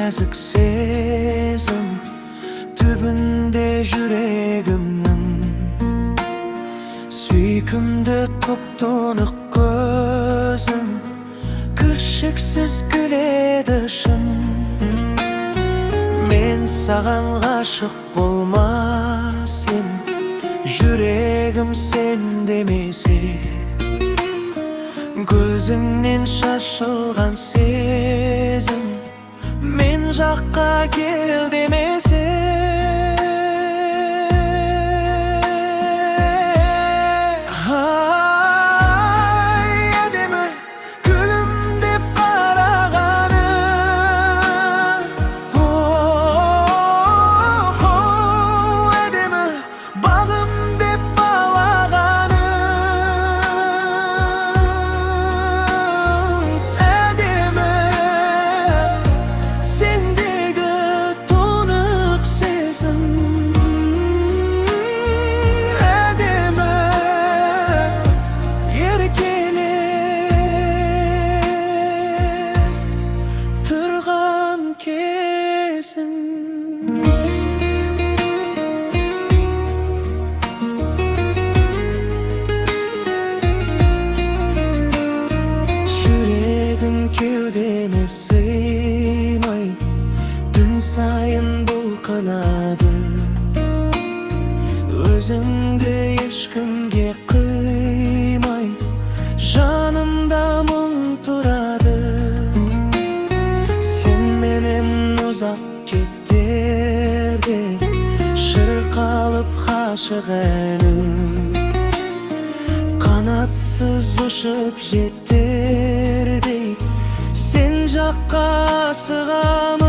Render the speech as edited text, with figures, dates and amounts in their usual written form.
нәзік сезім түбінде жүрегімнің сүйкімді топ-тонық көзің кіршіксіз күледі шын. Мен саған ғашық болмасым, жүрегім сен демесе, көзіңнен шашылған сезім мен жаққа кел демесе. Жүрегім кеудеме сыймай, түн сайын бұлқынады. Өзіңді ешкімге қимай, жанымда мұң тұрады. Сен менен ұзап кетерде шырқалып ғашық әнім, қанатсыз ұшып жетердей сен жаққа асығамын.